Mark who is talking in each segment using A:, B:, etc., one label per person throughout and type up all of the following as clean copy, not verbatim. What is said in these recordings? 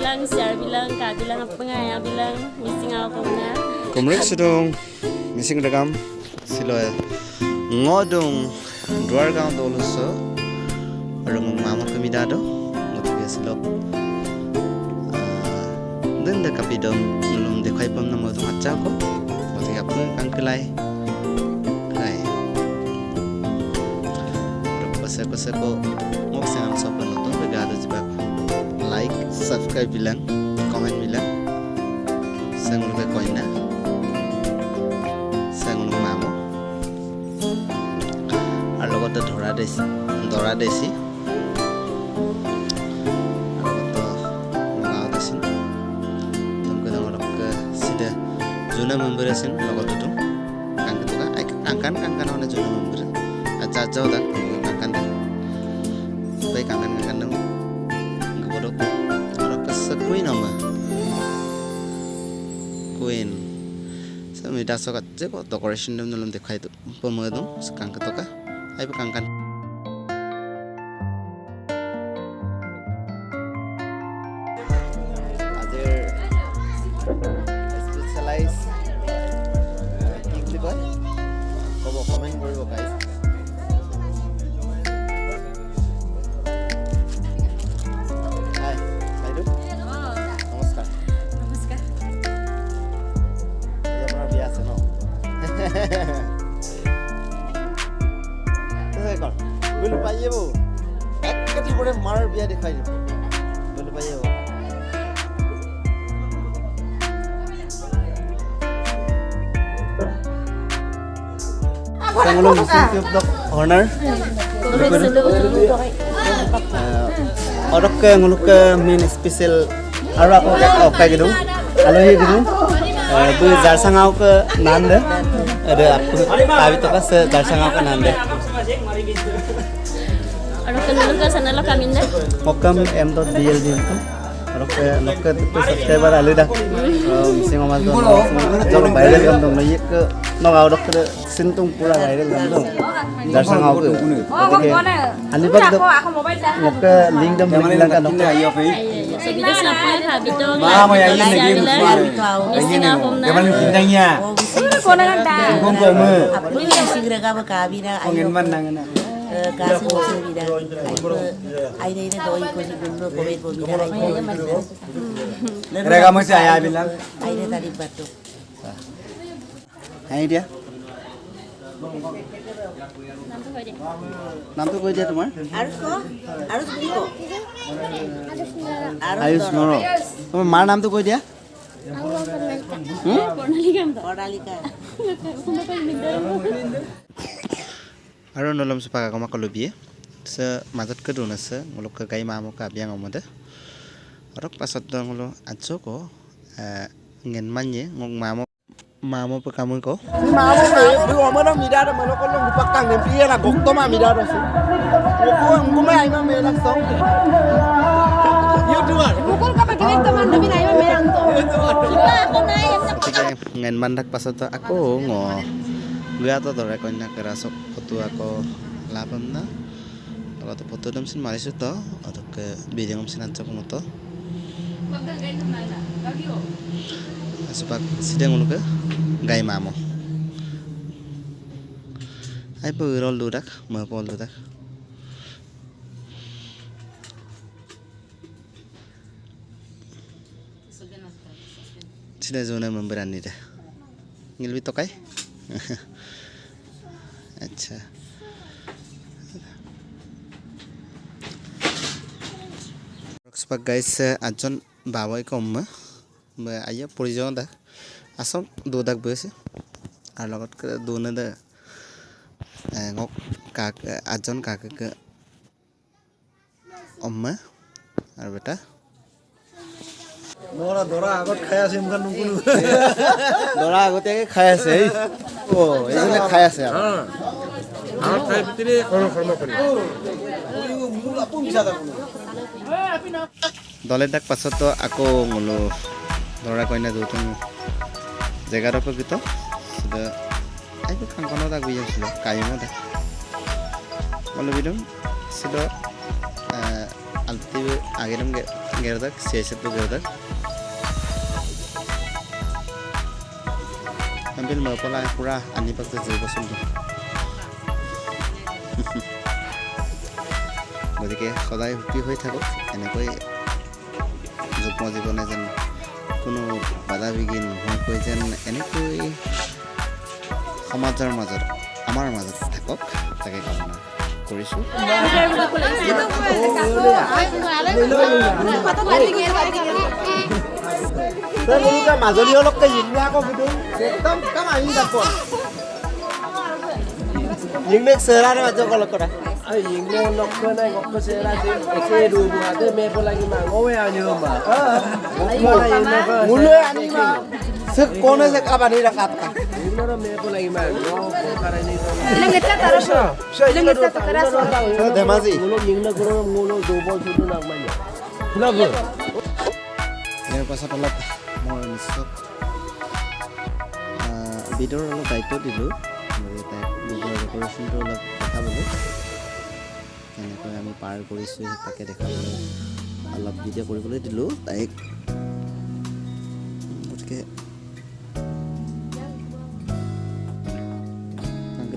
A: bilang, share bilang, ka bilang apa ngaya bilang, missing ako na.
B: Kumrek sidong missing rekam siloy ngodong duar gang doluso arung mama kemida do ngotiya silok den de kapidom nulum dekhai pam namo dong acha ko ngotiya apun kangkelai kai pase ko ngok senang sopan nonton begado jebak like subscribe bilang comment bilang sangul be koina sangul mamo আর লগতে ধৰা দেছি sida juna member asin লগতে তো কাঙ্কে তো কাঙ্কান মানে juna member aja da kankkan bai kankkan dong nggodok ora kesekuin nama queen Sami dasok aja kok decoration dum nulum dekhai tu pemadung sekang ketoka ai pekangkan other specialize English boy kobo comment koribo guys Hai Saidu Namaskar biasa no. Kau, belum payah bu. Ekati boleh marar biar dikhai bu. Belum payah bu. Sangulung musim dok honor. Orang ke nguluk ke main special. Arah aku kayak gitu. Alohi gitu. Bu jarsangau ke nanda ada aku tahu itu kan jarsangau ke nanda
A: Orang kenal ke sana lo kami dah.
B: mokam m.dl itu orang ke itu subscriber alu dah misi ngamal tuh kalau viral kan tuh naik ke nongau dok ke sentung pura viral kan tuh jarsangau ke alibag tuh moka link dam bilang kan dok
A: Sebida siapa yang habis tu?
C: Mama yang ini lagi
A: missing ako na.
C: Gaman kinanya.
D: Kona kanta.
C: Kung komo.
D: Apuni sigra ka ba kabira
C: Ngin man nang na.
D: kaso sa vida. Ay na doi ko siguro COVID po vida ay.
C: Rega mo si Aya bilang.
D: Ay na tadi batuk.
B: Hai dia নাম তো কৈ দিয়া তোমাৰ
D: Harus biko.
B: Ayush নৰ তোমাৰ মাৰ নামটো কৈ দিয়া
D: Oralika.
B: আৰু নলম সুপাকা কমা কলবিয়ে সে মাজত কে দুন আছে মুলক গাই মামো কা বিয়াং আমদে অৰক পাছত দংলো আছো কো ngin manye ngong mamo pe kamu ko
C: Mamo me bu omo mi da mo ko long pakang nem pie na gok to ma mi da do si. Ko ngume ai ma me lak song. YouTuber.
D: Bukul ka pa ginig teman demi na iba merang to. Iba ako na
B: ketika ngin mandak pasat ako ngo gua to tore konya kerasok foto ako lapam na kalau to foto dam sin malis to atau ke bidang sin ancok moto sepak sidang ulu ke gai mamo ai pe rol dudak ma pol dudak sida zona memberani dah ngilbi tokai acha sepak guys ajon bawai kom ayah porijon dah asam dudak besi alagot ke dona dah ngok kak ajon kak ke omma ar beta
C: Dora agot khaya sim kan nungkulu.
B: dora agote ke khaya se oh eile khaya se
C: Agot khaya bitire kono korma kori. Mul apu bisa ta kono.
B: dole dak pasot to ako ngulu dora koina dutun jagar apa gitu sudah ayo kan kono dak biya silo kayo mo dak malu bidum sudah alti ageram gerdak siyaset tu gerdak ambil mapola pura ani pakte jibo sundu গতিকে সদায় সুখী হৈ থাকক এনেকৈ যুগ্ম জীৱনে যেন কোনো বাধা বিঘিনি নোহোৱাকৈ যেন এনেকৈ সমাজৰ মাজত আমাৰ মাজত থাকক তাকে কামনা কৰিছোঁ
C: মাজুলী অলপকে জিংনে আকৌ সুধো একদম কাম আহি যাব জিংনে চেহেৰাৰে মাজত কল কৰা
E: Ingno nokko na ngokko sera si eke du ade me po lagi ma ngowe anyo ma
C: mulo ani ma se kone se kabani rakat ka
E: ingno ro me po lagi ma ngo ko kara ni
D: Ilang ita taraso. Ilang ita taraso.
C: Dhemaji
E: mulo ingno koro mulo do bol sudu nak ma lagu
B: ইয়াৰ পাছত অলপ মই নিশ্চয় ভিডিঅ'ৰ অলপ দায়িত্ব দিলোঁ তাইক ভিডিঅ'ৰ ডেক'ৰেশ্যনটো অলপ দেখাবলৈ কেনেকৈ আমি পাৰ কৰিছোঁ তাকে দেখাবলৈ অলপ ভিডিঅ' কৰিবলৈ দিলোঁ তাইক গতিকে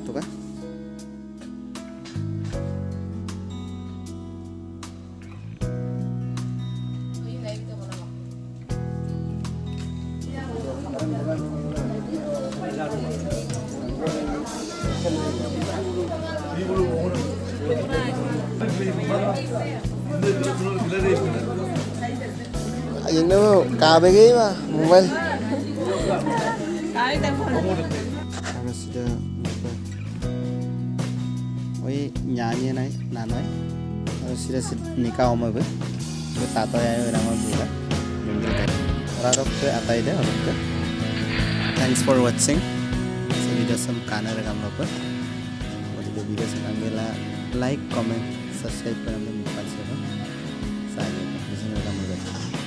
B: টকা
C: Ayun na mo, kabigay ma, mobile.
B: Karena sudah oi nyanyi nai nanai harus sudah nikah om apa itu tato ya orang mau buka mungkin kan orang ke atai deh orang ke thanks for watching so video sem kana rekam apa video sem anggela like comment subscribe para mendukung saya saya di sini rekam